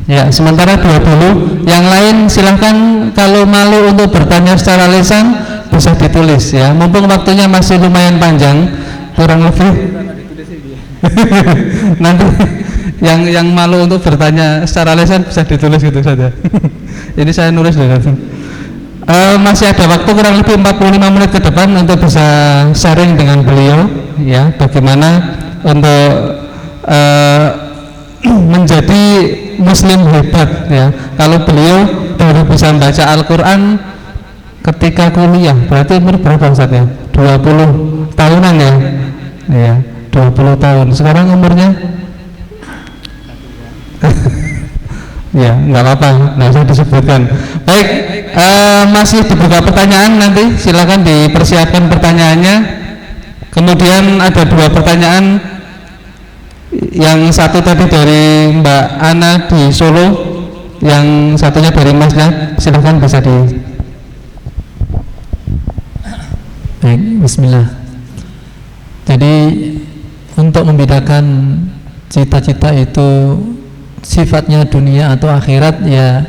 Ya, sementara 20. Yang lain silahkan kalau malu untuk bertanya secara lisan bisa ditulis ya. Mumpung waktunya masih lumayan panjang, kurang lebih nanti yang malu untuk bertanya secara lisan bisa ditulis gitu saja. Ini saya nulis dulu. Masih ada waktu kurang lebih 45 menit ke depan untuk bisa sharing dengan beliau ya, bagaimana untuk menjadi muslim hebat ya. Kalau beliau baru bisa baca Al-Quran ketika kuliah, berarti umur berapa Ustaz ya? 20 tahunan ya? Ya, 20 tahun. Sekarang umurnya? Ya, nggak apa-apa, nggak usah disebutkan. Baik, masih dibuka pertanyaan, nanti silakan dipersiapkan pertanyaannya. Kemudian ada 2 pertanyaan. Yang satu tadi dari Mbak Ana di Solo, yang satunya dari Masnya, silakan bisa di. Baik, bismillah. Jadi untuk membedakan cita-cita itu sifatnya dunia atau akhirat, ya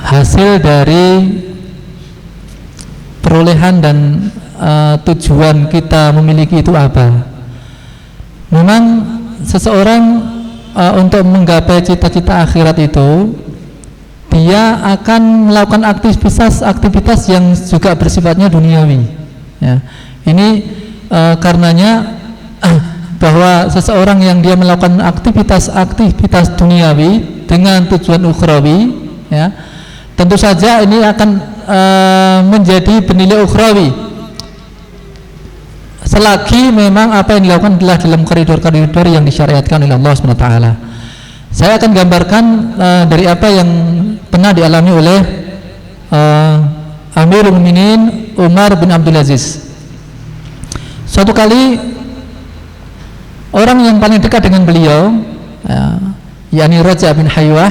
hasil dari perolehan dan tujuan kita memiliki itu apa. Memang seseorang untuk menggapai cita-cita akhirat itu dia akan melakukan aktivitas yang juga bersifatnya duniawi ya. Ini karenanya bahwa seseorang yang dia melakukan aktivitas duniawi dengan tujuan ukhrawi ya, tentu saja ini akan menjadi bernilai ukhrawi selagi memang apa yang dilakukan adalah dalam koridor-koridor yang disyariatkan oleh Allah SWT. Saya akan gambarkan dari apa yang pernah dialami oleh Amirul Mukminin Umar bin Abdul Aziz. Suatu kali orang yang paling dekat dengan beliau yakni Raja bin Haywah,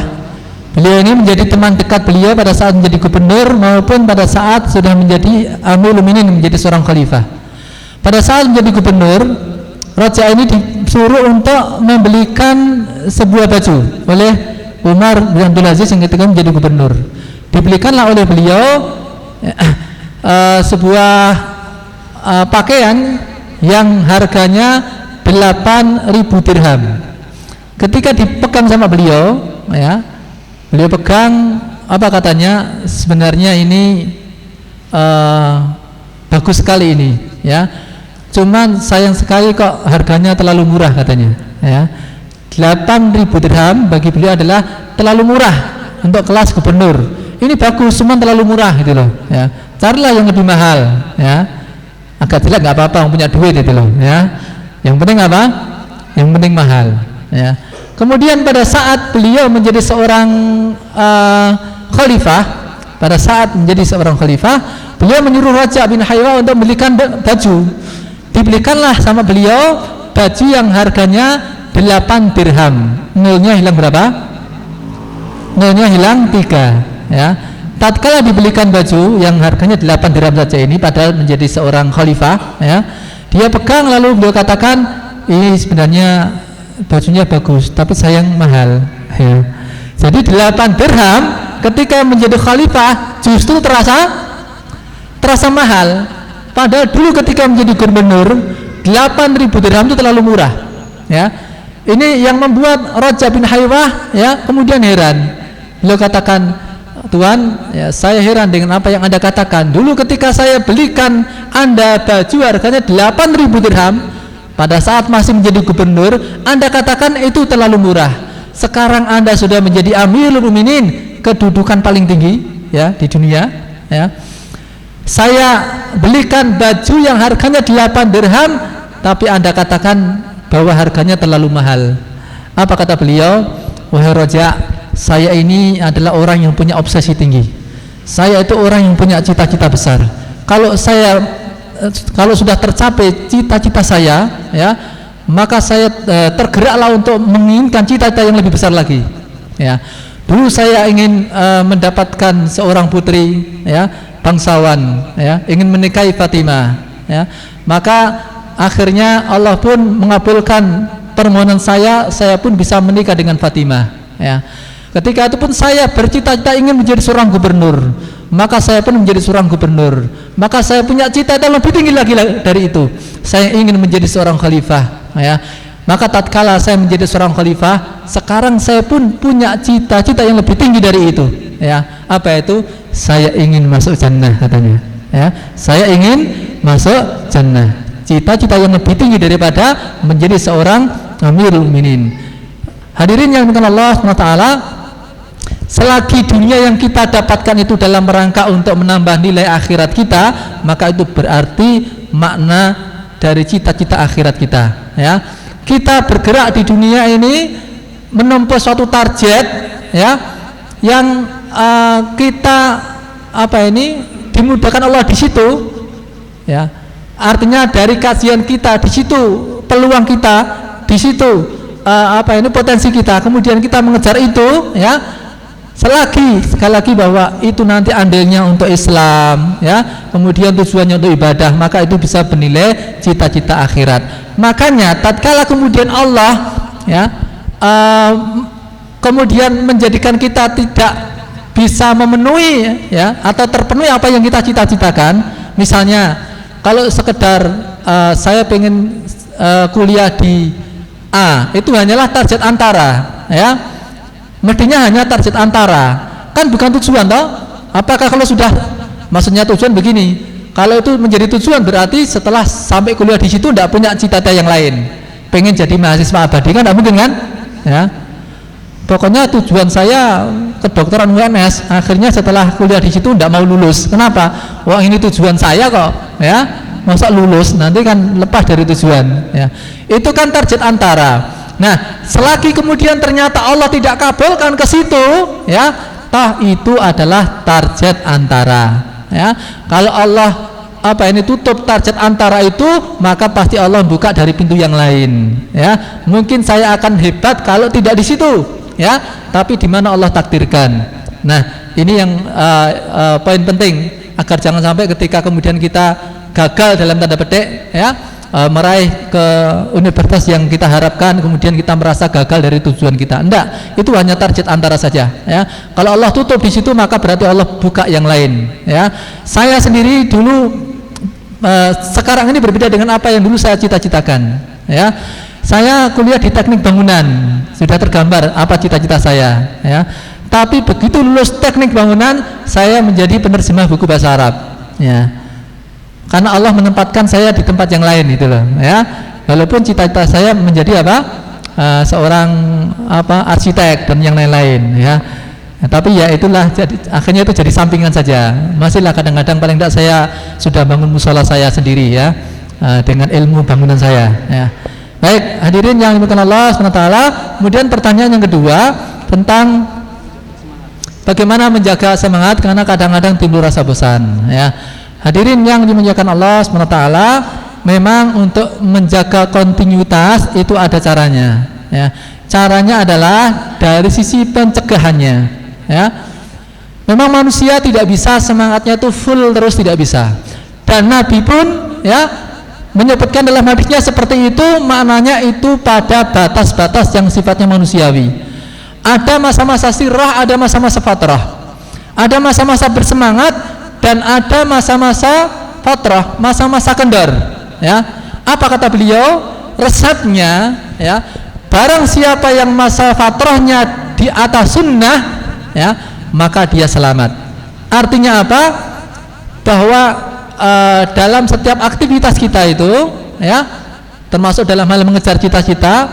beliau ini menjadi teman dekat beliau pada saat menjadi gubernur maupun pada saat sudah menjadi Amirul Mukminin, menjadi seorang khalifah. Pada saat menjadi gubernur, raja ini disuruh untuk membelikan sebuah baju oleh Umar bin Abdul Aziz yang ketika menjadi gubernur. Dibelikanlah oleh beliau sebuah pakaian yang harganya 8.000 dirham. Ketika dipegang sama beliau, ya, beliau pegang, apa katanya, sebenarnya ini bagus sekali ini, ya. Cuman sayang sekali kok harganya terlalu murah katanya ya. 8.000 dirham bagi beliau adalah terlalu murah untuk kelas gubernur. Ini bagus, cuman terlalu murah gitu loh ya. Carilah yang lebih mahal ya. Agak jelek nggak apa-apa, punya duit gitu loh ya. Yang penting apa? Yang penting mahal ya. Kemudian pada saat beliau menjadi seorang khalifah, pada saat menjadi seorang khalifah, beliau menyuruh Raja bin Haywah untuk membelikan baju. Dibelikanlah sama beliau baju yang harganya 8 dirham. Nolnya hilang berapa? Nolnya hilang 3 ya. Tatkala dibelikan baju yang harganya 8 dirham saja ini, padahal menjadi seorang khalifah ya, dia pegang lalu beliau katakan, ini sebenarnya bajunya bagus tapi sayang mahal ya. Jadi 8 dirham ketika menjadi khalifah justru terasa mahal. Padahal dulu ketika menjadi gubernur 8.000 dirham itu terlalu murah ya. Ini yang membuat Raja bin Haywah ya kemudian heran. Beliau katakan, Tuan ya, saya heran dengan apa yang Anda katakan. Dulu ketika saya belikan Anda baju harganya 8.000 dirham pada saat masih menjadi gubernur, Anda katakan itu terlalu murah. Sekarang Anda sudah menjadi Amirul Mukminin, kedudukan paling tinggi ya di dunia ya. Saya belikan baju yang harganya 8 dirham, tapi Anda katakan bahwa harganya terlalu mahal. Apa kata beliau? Wahai Raja, saya ini adalah orang yang punya obsesi tinggi. Saya itu orang yang punya cita-cita besar. Kalau sudah tercapai cita-cita saya, ya, maka saya tergeraklah untuk menginginkan cita-cita yang lebih besar lagi. Ya, dulu saya ingin mendapatkan seorang putri, ya, bangsawan ya, ingin menikahi Fatimah ya. Maka akhirnya Allah pun mengabulkan permohonan saya pun bisa menikah dengan Fatimah, ya. Ketika itu pun saya bercita-cita ingin menjadi seorang gubernur, maka saya pun menjadi seorang gubernur. Maka saya punya cita-cita lebih tinggi lagi dari itu, saya ingin menjadi seorang khalifah, ya. Maka tatkala saya menjadi seorang khalifah, sekarang saya pun punya cita-cita yang lebih tinggi dari itu, ya. Apa itu? Saya ingin masuk jannah, katanya, ya. Saya ingin masuk jannah. Cita-cita yang lebih tinggi daripada menjadi seorang Amirul Mukminin. Hadirin yang dimuliakan Allah SWT, selagi dunia yang kita dapatkan itu dalam rangka untuk menambah nilai akhirat kita, maka itu berarti makna dari cita-cita akhirat kita, ya. Kita bergerak di dunia ini menempuh suatu target, ya, yang kita dimudahkan Allah di situ, ya. Artinya dari kajian kita di situ, peluang kita di situ, potensi kita, kemudian kita mengejar itu, ya. Sekali lagi bahwa itu nanti andilnya untuk Islam, ya. Kemudian tujuannya untuk ibadah, maka itu bisa bernilai cita-cita akhirat. Makanya tatkala kemudian Allah, ya, kemudian menjadikan kita tidak bisa memenuhi, ya, atau terpenuhi apa yang kita cita-citakan, misalnya kalau sekedar saya pengen kuliah di A, itu hanyalah target antara, ya. Mestinya hanya target antara, kan bukan tujuan toh. Apakah kalau sudah, maksudnya tujuan begini, kalau itu menjadi tujuan berarti setelah sampai kuliah di situ tidak punya cita-cita yang lain, pengen jadi mahasiswa abadi, kan tidak mungkin, kan, ya. Pokoknya tujuan saya kedokteran UNS, akhirnya setelah kuliah di situ tidak mau lulus. Kenapa? Wah, ini tujuan saya kok, ya. Masa lulus nanti kan lepas dari tujuan, ya. Itu kan target antara. Nah, selagi kemudian ternyata Allah tidak kabulkan ke situ, ya, toh itu adalah target antara, ya. Kalau Allah tutup target antara itu, maka pasti Allah buka dari pintu yang lain, ya. Mungkin saya akan hebat kalau tidak di situ, ya, tapi di mana Allah takdirkan. Nah, ini yang poin penting, agar jangan sampai ketika kemudian kita gagal dalam tanda petik, ya, meraih ke universitas yang kita harapkan, kemudian kita merasa gagal dari tujuan kita. Enggak, itu hanya target antara saja, ya. Kalau Allah tutup di situ, maka berarti Allah buka yang lain, ya. Saya sendiri dulu sekarang ini berbeda dengan apa yang dulu saya cita-citakan, ya. Saya kuliah di teknik bangunan, sudah tergambar apa cita-cita saya, ya. Tapi begitu lulus teknik bangunan, saya menjadi penerjemah buku bahasa Arab, ya. Karena Allah menempatkan saya di tempat yang lain, itu loh, ya. Walaupun cita-cita saya menjadi seorang arsitek dan yang lain-lain, ya. Tapi ya itulah, akhirnya itu jadi sampingan saja. Masihlah kadang-kadang, paling tidak saya sudah bangun musola saya sendiri, ya, dengan ilmu bangunan saya, ya. Baik, hadirin yang dimuliakan Allah SWT. Kemudian pertanyaan yang kedua tentang bagaimana menjaga semangat karena kadang-kadang timbul rasa bosan, ya. Hadirin yang dimuliakan Allah SWT, memang untuk menjaga kontinuitas itu ada caranya, ya. Caranya adalah dari sisi pencegahannya, ya. Memang manusia tidak bisa semangatnya itu full terus, tidak bisa. Dan Nabi pun, ya, menyebutkan dalam hadisnya seperti itu, maknanya itu pada batas-batas yang sifatnya manusiawi. Ada masa-masa sirah, ada masa-masa fatrah, ada masa-masa bersemangat, dan ada masa-masa fatrah, masa-masa kendor, ya. Apa kata beliau? Resepnya, ya, barang siapa yang masa fatrahnya di atas sunnah, ya, maka dia selamat. Artinya apa? Bahwa dalam setiap aktivitas kita itu, ya, termasuk dalam hal mengejar cita-cita,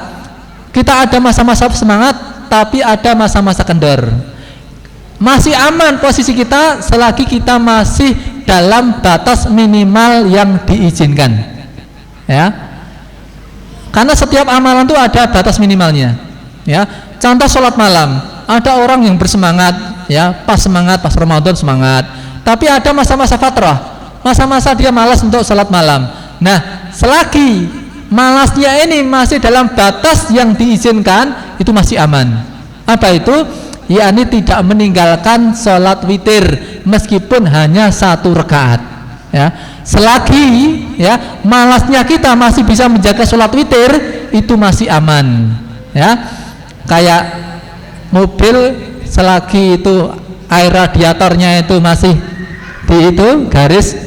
kita ada masa-masa semangat, tapi ada masa-masa kendor. Masih aman posisi kita selagi kita masih dalam batas minimal yang diizinkan, ya. Karena setiap amalan itu ada batas minimalnya, ya. Contoh sholat malam, ada orang yang bersemangat, ya, pas Ramadan semangat, tapi ada masa-masa fatrah, masa-masa dia malas untuk sholat malam. Nah, selagi malasnya ini masih dalam batas yang diizinkan, itu masih aman. Apa itu? Yakni tidak meninggalkan sholat witir meskipun hanya 1 rakaat, ya. Selagi, ya, malasnya kita masih bisa menjaga sholat witir, itu masih aman, ya. Kayak mobil selagi itu air radiatornya itu masih di itu garis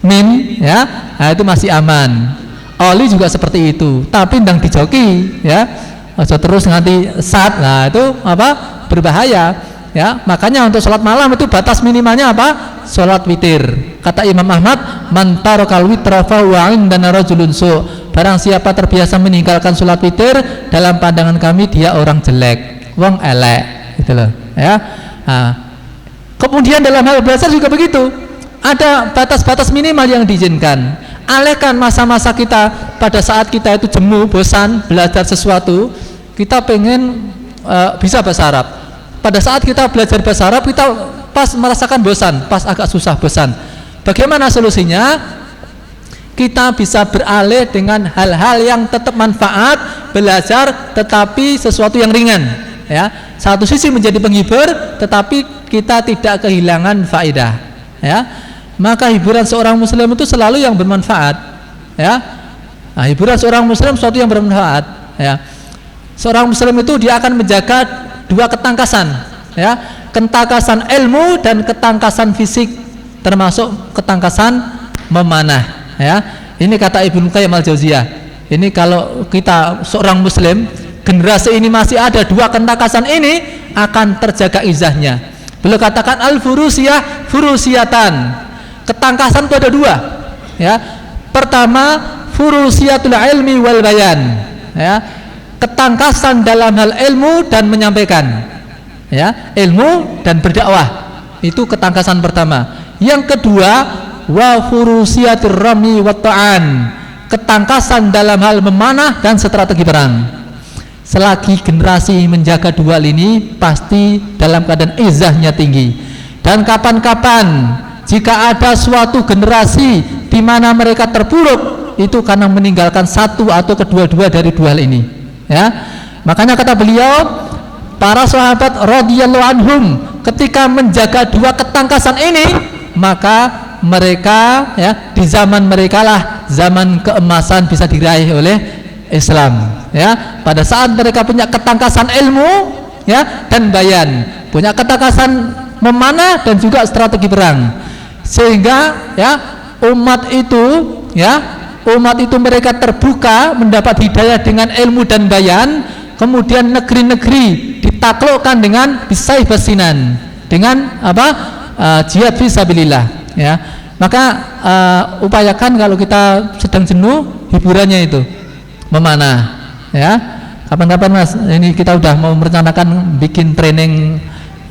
min, ya, nah itu masih aman. Oli juga seperti itu, tapi ndang dijoki, ya, aja terus nganti sat, nah itu apa berbahaya, ya. Makanya untuk sholat malam itu batas minimalnya apa? Sholat witir. Kata Imam Ahmad, man tarakal witra fa huwa indana rajulun su. Barang siapa terbiasa meninggalkan sholat witir, dalam pandangan kami dia orang jelek, wong elek, gitu loh, ya. Nah, kemudian dalam hal belajar juga begitu, ada batas-batas minimal yang diizinkan. Alihkan masa-masa kita pada saat kita itu jemu, bosan belajar sesuatu, kita pengen bisa bahasa Arab. Pada saat kita belajar bahasa Arab, kita pas merasakan bosan, pas agak susah bosan. Bagaimana solusinya? Kita bisa beralih dengan hal-hal yang tetap manfaat, belajar tetapi sesuatu yang ringan, ya. Satu sisi menjadi penghibur, tetapi kita tidak kehilangan faedah, ya. Maka hiburan seorang muslim itu selalu yang bermanfaat, ya. Nah, hiburan seorang muslim sesuatu yang bermanfaat, ya. Seorang muslim itu dia akan menjaga dua ketangkasan, ya, ketangkasan ilmu dan ketangkasan fisik, termasuk ketangkasan memanah, ya. Ini kata Ibnu Qayyim al-Jauziyah. Ini kalau kita seorang muslim, generasi ini masih ada dua ketangkasan ini, akan terjaga izahnya. Beliau katakan al-furusiyah furusiyatan. Ketangkasan itu ada dua, ya. Pertama, furusiyatul ilmi wal bayan, ya. Ketangkasan dalam hal ilmu dan menyampaikan, ya, ilmu dan berdakwah, itu ketangkasan pertama. Yang kedua, wa furusiyatur rami wa ta'an, ketangkasan dalam hal memanah dan strategi perang. Selagi generasi menjaga dua ini, pasti dalam keadaan izahnya tinggi. Dan kapan-kapan jika ada suatu generasi di mana mereka terpuruk, itu karena meninggalkan satu atau kedua-dua dari dua hal ini, ya. Makanya kata beliau, para sahabat radhiyallahu anhum ketika menjaga dua ketangkasan ini, maka mereka, ya, di zaman mereka lah zaman keemasan bisa diraih oleh Islam, ya. Pada saat mereka punya ketangkasan ilmu, ya, dan bayan, punya ketangkasan memanah dan juga strategi perang, sehingga, ya, umat itu mereka terbuka mendapat hidayah dengan ilmu dan bayan. Kemudian negeri-negeri ditaklukkan dengan bisaih basinan, dengan apa? Jihad fisabilillah, ya. Maka upayakan kalau kita sedang jenuh, hiburannya itu memanah, ya. Kapan-kapan Mas, ini kita udah mau merencanakan bikin training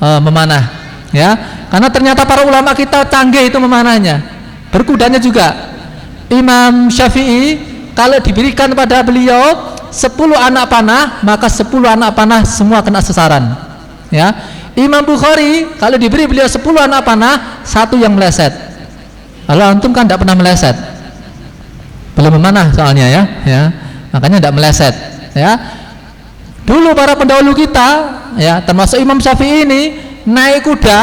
memanah, ya. Karena ternyata para ulama kita canggih itu memanahnya, berkudanya juga. Imam Syafi'i kalau diberikan pada beliau 10 anak panah, maka 10 anak panah semua kena sasaran, ya. Imam Bukhari kalau diberi beliau 10 anak panah, satu yang meleset. Kalau antum kan tidak pernah meleset, belum memanah soalnya, ya. Makanya tidak meleset, ya. Dulu para pendahulu kita, ya, termasuk Imam Syafi'i ini, naik kuda,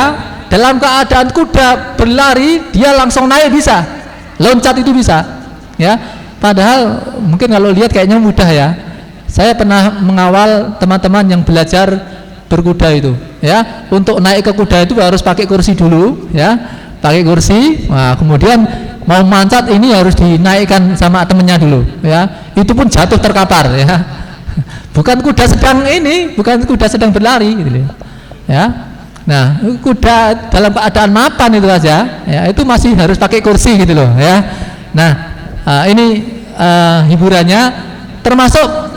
dalam keadaan kuda berlari, dia langsung naik bisa, loncat itu bisa, ya. Padahal mungkin kalau lihat kayaknya mudah, ya. Saya pernah mengawal teman-teman yang belajar berkuda itu, ya. Untuk naik ke kuda itu harus pakai kursi dulu, ya, pakai kursi. Nah, kemudian mau mancat ini harus dinaikkan sama temennya dulu, ya. Itu pun jatuh terkapar, ya. Bukan kuda sedang berlari, gitu, ya. Nah, kuda dalam keadaan mapan itu saja, ya, itu masih harus pakai kursi, gitu loh, ya. Nah, ini hiburannya, termasuk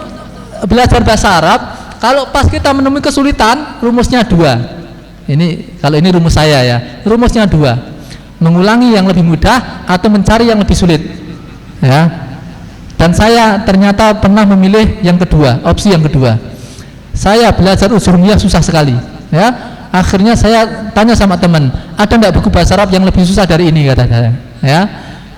belajar bahasa Arab. Kalau pas kita menemui kesulitan, rumusnya 2. Ini kalau ini rumus saya, ya, rumusnya 2: mengulangi yang lebih mudah atau mencari yang lebih sulit, ya. Dan saya ternyata pernah memilih yang kedua, opsi yang kedua. Saya belajar ujurumiyah susah sekali, ya. Akhirnya saya tanya sama teman, ada enggak buku bahasa Arab yang lebih susah dari ini, kata saya, ya.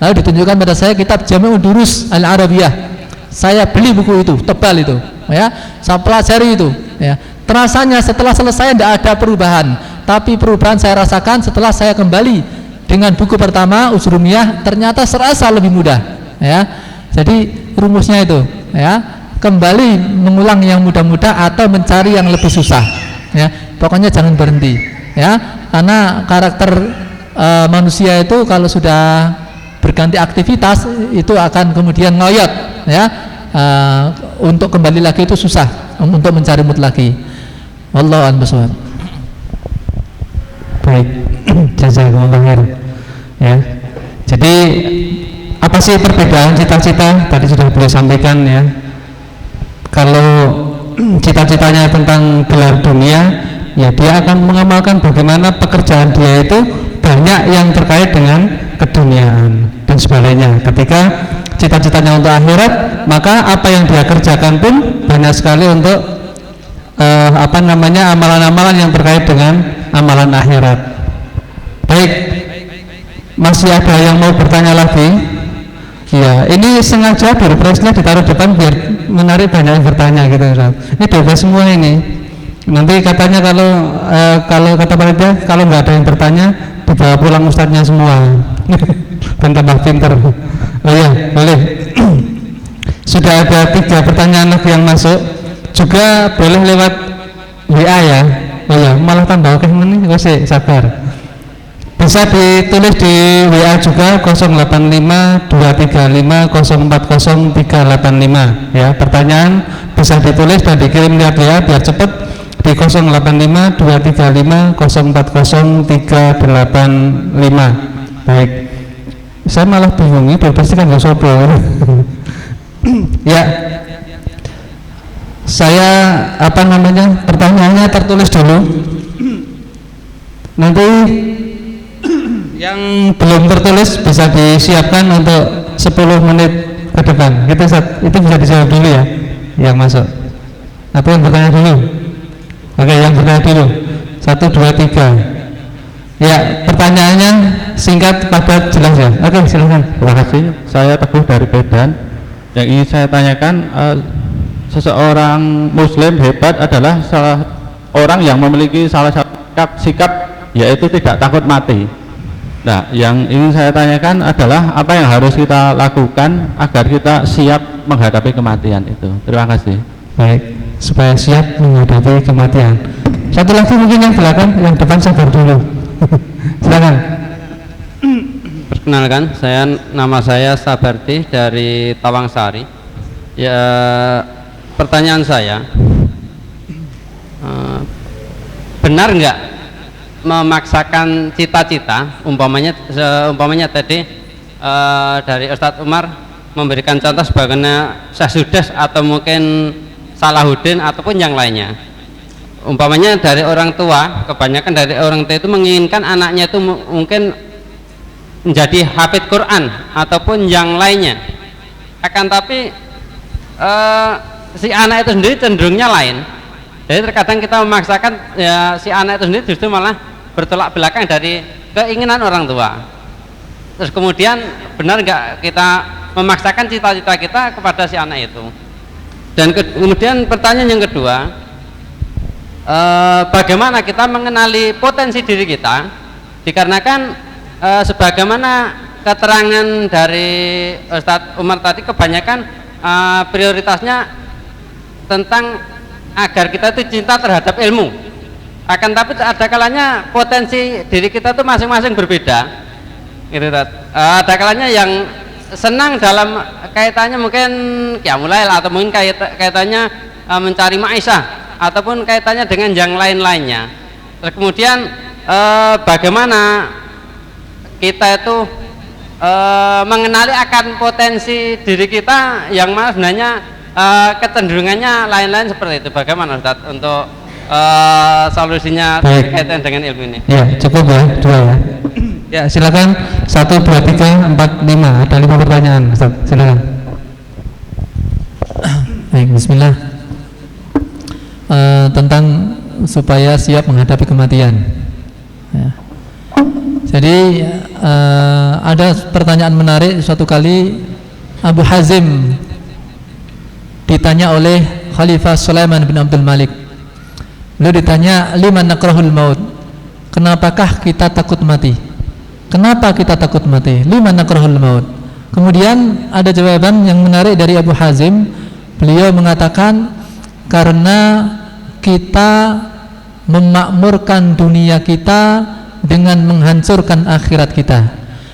Lalu ditunjukkan pada saya kitab Jami'ud Durus Al-Arabiyah. Saya beli buku itu, tebal itu, ya. Saya pelajari itu, ya. Terasanya setelah selesai tidak ada perubahan, tapi perubahan saya rasakan setelah saya kembali dengan buku pertama Ujurumiyah, ternyata serasa lebih mudah, ya. Jadi rumusnya itu, ya, kembali mengulang yang mudah-mudah atau mencari yang lebih susah, ya. Pokoknya jangan berhenti, ya, karena karakter manusia itu kalau sudah berganti aktivitas itu akan kemudian ngoyot, ya. Untuk kembali lagi itu susah, untuk mencari mood lagi. Wallahu a'lam bishawab. Baik, jazakumullah khair. Ya. Jadi apa sih perbedaan cita-cita? Tadi sudah beliau sampaikan, ya. Kalau cita-citanya tentang gelar dunia, ya dia akan mengamalkan bagaimana pekerjaan dia itu banyak yang terkait dengan keduniaan dan sebagainya. Ketika cita-citanya untuk akhirat, maka apa yang dia kerjakan pun banyak sekali untuk amalan-amalan yang terkait dengan amalan akhirat. Baik, masih ada yang mau bertanya lagi? Ya, ini sengaja doorprize-nya ditaruh depan biar menarik banyak yang bertanya gitu, Ustaz. Ini bebas semua ini. Nanti katanya kalau kata panitia kalau nggak ada yang bertanya dibawa pulang ustadznya semua. Dan tambah pinter. Oh ya, boleh. Sudah ada 3 pertanyaan lagi yang masuk. Juga boleh lewat WA ya. Oh ya, malah tambah oke ini, masih sabar. Bisa ditulis di WA juga 085235040385 ya. Pertanyaan bisa ditulis dan dikirim lewat WA biar cepat di 085235040385. Baik. Saya malah bingung itu pasti kan nggak sopo. Ya. Saya pertanyaannya tertulis dulu. Nanti yang belum tertulis bisa disiapkan untuk 10 menit ke depan. Itu bisa dijawab dulu ya, yang masuk. Atau yang bertanya dulu? Oke, yang bertanya dulu. 1, 2, 3. Ya, pertanyaannya singkat, padat, jelas ya. Oke, silakan. Terima kasih. Saya Teguh dari Medan. Yang ingin saya tanyakan, seseorang Muslim hebat adalah orang yang memiliki salah satu sikap yaitu tidak takut mati. Nah, yang ingin saya tanyakan adalah apa yang harus kita lakukan agar kita siap menghadapi kematian itu. Terima kasih. Baik, supaya siap menghadapi kematian. Satu lagi mungkin yang belakang, yang depan sabar dulu. Silakan. Perkenalkan, nama saya Sabarti dari Tawangsari. Ya, pertanyaan saya, benar nggak memaksakan cita-cita, umpamanya tadi dari Ustadz Umar memberikan contoh sebagaimana Syahsudas atau mungkin Salahuddin ataupun yang lainnya. Umpamanya dari orang tua, kebanyakan dari orang tua itu menginginkan anaknya itu mungkin menjadi hafid Quran ataupun yang lainnya. Akan tapi si anak itu sendiri cenderungnya lain. Jadi terkadang kita memaksakan, ya, si anak itu sendiri justru malah bertolak belakang dari keinginan orang tua. Terus kemudian benar nggak kita memaksakan cita-cita kita kepada si anak itu? Dan kemudian pertanyaan yang kedua, bagaimana kita mengenali potensi diri kita? Dikarenakan sebagaimana keterangan dari Ustadz Umar tadi, kebanyakan prioritasnya tentang agar kita itu cinta terhadap ilmu. Akan tapi ada kalanya potensi diri kita itu masing-masing berbeda. Gitu, ada kalanya yang senang dalam kaitannya mungkin qiyamul lail atau mungkin kaitannya mencari ma'isyah ataupun kaitannya dengan yang lain-lainnya. Terus kemudian bagaimana kita itu mengenali akan potensi diri kita yang mana sebenarnya kecenderungannya lain-lain seperti itu. Bagaimana Ustaz untuk solusinya kaitan dengan ilmu ini? Ya, cukup ya, 2 ya. Ya, silakan 1, 2, 3, 4, 5. Ada 5 pertanyaan, Ustaz. Silakan. Baik, bismillah. Tentang supaya siap menghadapi kematian. Ya. Jadi ada pertanyaan menarik. Suatu kali Abu Hazim ditanya oleh Khalifah Sulaiman bin Abdul Malik. Beliau ditanya, liman nakrahul maut? Kenapakah kita takut mati? Kenapa kita takut mati? Liman nakrahul maut? Kemudian ada jawaban yang menarik dari Abu Hazim. Beliau mengatakan karena kita memakmurkan dunia kita dengan menghancurkan akhirat kita,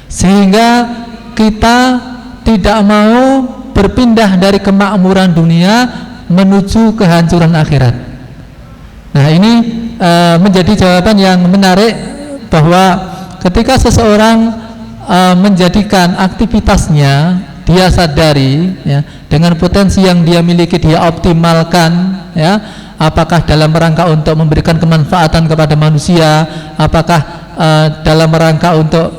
sehingga kita tidak mau berpindah dari kemakmuran dunia menuju kehancuran akhirat. Nah, ini menjadi jawaban yang menarik, bahwa ketika seseorang menjadikan aktivitasnya, dia sadari ya, dengan potensi yang dia miliki dia optimalkan ya, apakah dalam rangka untuk memberikan kemanfaatan kepada manusia, apakah dalam rangka untuk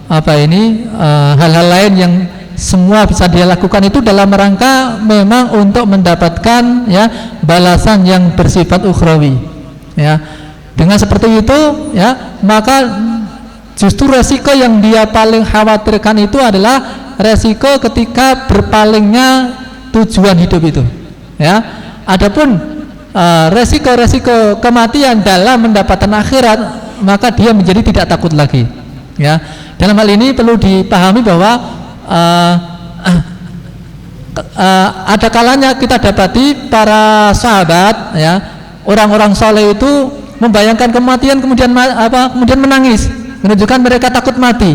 hal-hal lain yang semua bisa dia lakukan itu dalam rangka memang untuk mendapatkan ya balasan yang bersifat ukhrawi ya. Dengan seperti itu ya, maka justru resiko yang dia paling khawatirkan itu adalah resiko ketika berpalingnya tujuan hidup itu ya. Adapun resiko-resiko kematian dalam mendapatkan akhirat, maka dia menjadi tidak takut lagi ya. Dalam hal ini perlu dipahami bahwa ada kalanya kita dapati para sahabat ya, orang-orang soleh itu membayangkan kematian kemudian menangis, menunjukkan mereka takut mati.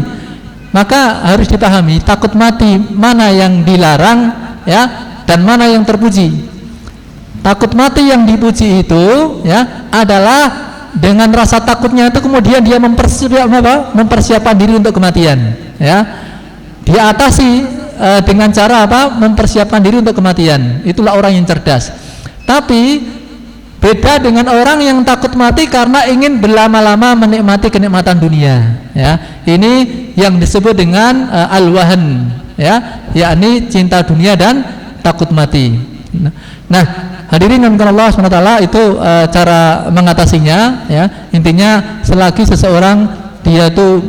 Maka harus dipahami takut mati mana yang dilarang ya, dan mana yang terpuji. Takut mati yang dipuji itu ya adalah dengan rasa takutnya itu kemudian dia mempersiapkan diri untuk kematian ya. Dia atasi dengan cara mempersiapkan diri untuk kematian. Itulah orang yang cerdas. Tapi beda dengan orang yang takut mati karena ingin berlama-lama menikmati kenikmatan dunia ya. Ini yang disebut dengan al-wahan ya, yakni cinta dunia dan takut mati. Nah, hadirin yang Allah SWT, itu cara mengatasinya ya. Intinya selagi seseorang dia itu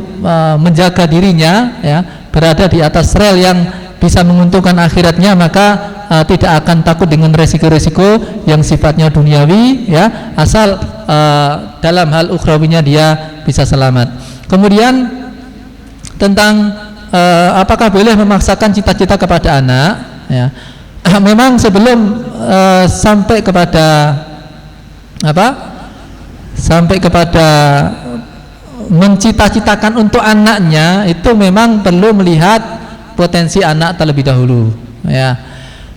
menjaga dirinya ya, berada di atas rel yang bisa menguntungkan akhiratnya, maka tidak akan takut dengan resiko-resiko yang sifatnya duniawi ya, asal dalam hal ukhrawinya dia bisa selamat. Kemudian tentang apakah boleh memaksakan cita-cita kepada anak ya. Memang sebelum sampai kepada mencita-citakan untuk anaknya, itu memang perlu melihat potensi anak terlebih dahulu ya.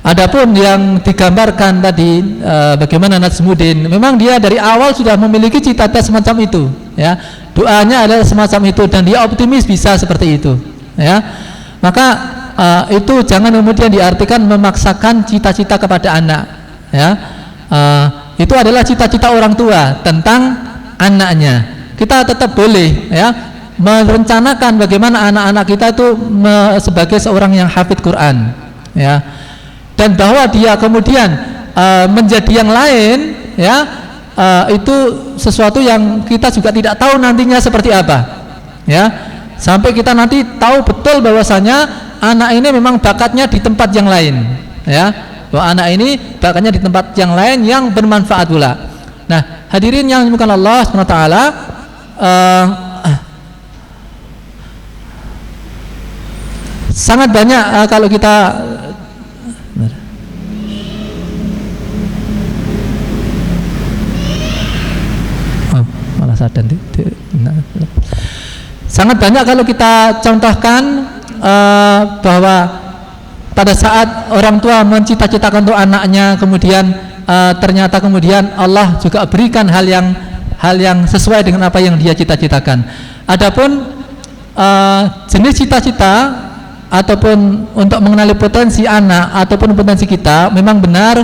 Adapun yang digambarkan tadi bagaimana Najmuddin, memang dia dari awal sudah memiliki cita-cita semacam itu ya. Doanya adalah semacam itu dan dia optimis bisa seperti itu ya. Maka itu jangan kemudian diartikan memaksakan cita-cita kepada anak ya. Itu adalah cita-cita orang tua tentang anaknya. Kita tetap boleh ya merencanakan bagaimana anak-anak kita itu sebagai seorang yang hafidh Quran ya, dan bahwa dia kemudian menjadi yang lain ya, itu sesuatu yang kita juga tidak tahu nantinya seperti apa ya, sampai kita nanti tahu betul bahwasanya anak ini memang bakatnya di tempat yang lain ya, bahwa anak ini bakatnya di tempat yang lain yang bermanfaat pula. Nah, hadirin yang dimuliakan Allah SWT, sangat banyak kalau kita malah sadar sangat banyak kalau kita contohkan bahwa pada saat orang tua mencita-citakan untuk anaknya, kemudian ternyata kemudian Allah juga berikan hal yang sesuai dengan apa yang dia cita-citakan. Adapun jenis cita-cita ataupun untuk mengenali potensi anak ataupun potensi kita, memang benar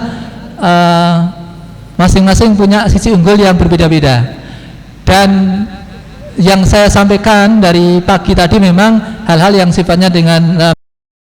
masing-masing punya sisi unggul yang berbeda-beda. Dan yang saya sampaikan dari pagi tadi memang hal-hal yang sifatnya dengan